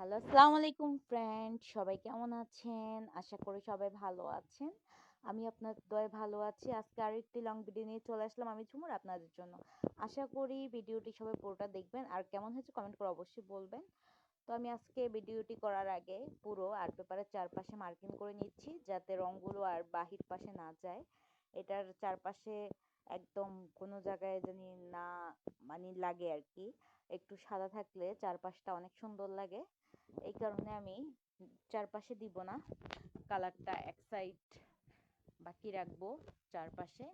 Hello, আসসালামু আলাইকুম friend. সবাই কেমন আছেন? আশা করি সবাই ভালো আছেন। আমি আপনার দয়ায় ভালো আছি। আজকে আরেকটি লং ভিডিও নিয়ে চলে আসলাম আমি ঝুমুর আপনাদের জন্য। আশা করি ভিডিওটি সবাই পুরোটা দেখবেন আর কেমন হয়েছে কমেন্ট করে অবশ্যই বলবেন। তো আমি আজকে ভিডিওটি করার আগে পুরো আর্ট পেপারের চারপাশে মার্কিং করে নিচ্ছি যাতে রংগুলো আর বাহির পাশে না যায়। এটার চারপাশে একদম কোনো জায়গায় জানি না মানে লাগে আর কি। একটু সাদা থাকলে চারপাশটা অনেক সুন্দর লাগে। এই কারণে আমি চারপাশে দিব না, কালারটা এক সাইড বাকি রাখবো চারপাশে।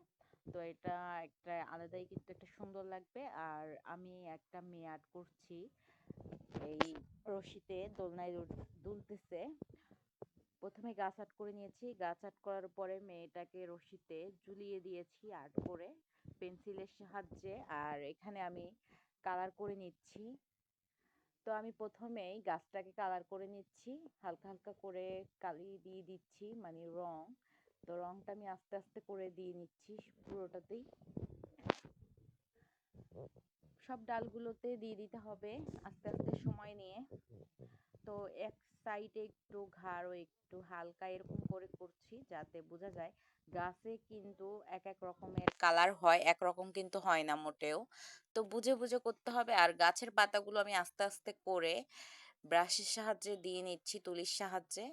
তো এটা একটা আলাদাই কিন্তু একটা সুন্দর লাগবে। আর আমি একটা মেয়ে আর্ট করছি, এই রশিতে দোলনায় দুলতেছে। প্রথমে গাছ আর্ট করে নিয়েছি, গাছ আর্ট করার পরে মেয়েটাকে রশিতে ঝুলিয়ে দিয়েছি আর্ট করে পেন্সিলের সাহায্যে। আর এখানে আমি কালার করে নিচ্ছি। তো আমি প্রথমেই গাছটাকে কালার করে নিচ্ছি, হালকা হালকা করে কালি দিয়ে দিচ্ছি মানে রং। তো রংটা আমি আস্তে আস্তে করে দিয়ে নিচ্ছি পুরোটাতেই, সব ডালগুলোতে দিয়ে দিতে হবে আস্তে আস্তে সময় নিয়ে। তো এক সাইডে একটু ঘাড় ও একটু হালকা এরকম করে করছি যাতে বোঝা যায়। গাছে কিন্তু এক এক রকমের কালার হয়, একরকম কিন্তু হয় না মোটেও। তো বুঝে বুঝে করতে হবে। আর গাছের পাতাগুলো আমি আস্তে আস্তে করে ব্রাশের সাহায্যে দিয়ে নিচ্ছি, তুলির সাহায্যে।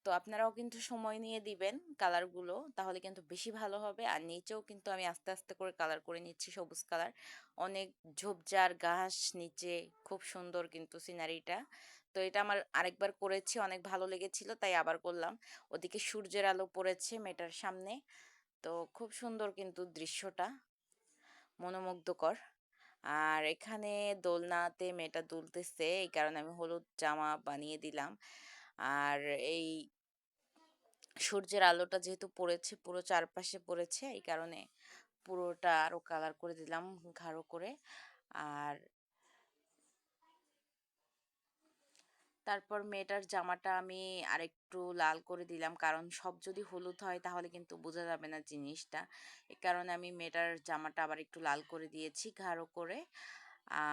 তো আপনারাও কিন্তু সময় নিয়ে দিবেন কালারগুলো, তাহলে কিন্তু বেশি ভালো হবে। আর নিচেও কিন্তু আমি আস্তে আস্তে করে কালার করে নিচ্ছি, সবুজ কালার। অনেক ঝোপঝাড় ঘাস নিচে, খুব সুন্দর কিন্তু সিনারিটা। তো এটা আমার আরেকবার করেছি, অনেক ভালো লেগেছিল তাই আবার করলাম। ওদিকে সূর্যের আলো পড়েছে মেটার সামনে। তো খুব সুন্দর কিন্তু দৃশ্যটা, মনোমুগ্ধকর। আর এখানে দোলনাতে মেয়েটা দুলতেছে, এই কারণে আমি হলুদ জামা বানিয়ে দিলাম। আর এই সূর্যের আলোটা যেহেতু পড়েছে, পুরো চারপাশে পড়েছে, এই কারণে পুরোটা আরো কালার করে দিলাম গাঢ় করে। আর তারপর মেয়েটার জামাটা আমি আরেকটু লাল করে দিলাম, কারণ সব যদি হলুদ হয় তাহলে কিন্তু বোঝা যাবে না জিনিসটা। এই কারণে আমি মেয়েটার জামাটা আবার একটু লাল করে দিয়েছি গাঢ় করে।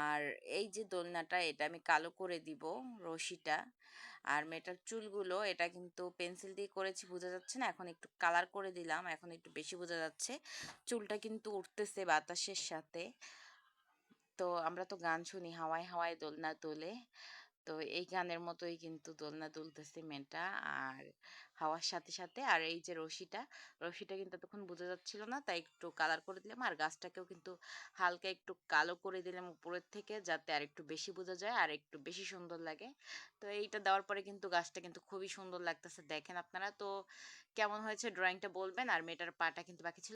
আর এই যে দোলনাটা, এটা আমি কালো করে দিব রশিটা। আর মেয়েটার চুলগুলো, এটা কিন্তু পেন্সিল দিয়ে করেছি বোঝা যাচ্ছে না, এখন একটু কালার করে দিলাম, এখন একটু বেশি বোঝা যাচ্ছে। চুলটা কিন্তু উঠতেছে বাতাসের সাথে। তো আমরা তো গান শুনি, হাওয়ায় হাওয়ায় দোলনা তোলে। তো এই গানের মতোই কিন্তু দোলনা দুলতেছে মেয়েটা, আর হাওয়ার সাথে সাথে। আর এই যে রশিটা, রশিটা কিন্তু এতক্ষণ বোঝা যাচ্ছিল না তাই একটু কালার করে দিলাম। আর গাছটাকেও কিন্তু হালকা একটু কালো করে দিলাম উপরের থেকে, যাতে আর একটু বেশি বোঝা যায় আর একটু বেশি সুন্দর লাগে। তো এইটা দেওয়ার পরে কিন্তু গাছটা কিন্তু খুবই সুন্দর লাগতেছে, দেখেন আপনারা। তো কেমন হয়েছে ড্রয়িংটা বলবেন। আর মেয়েটার পাটা কিন্তু বাকি ছিল।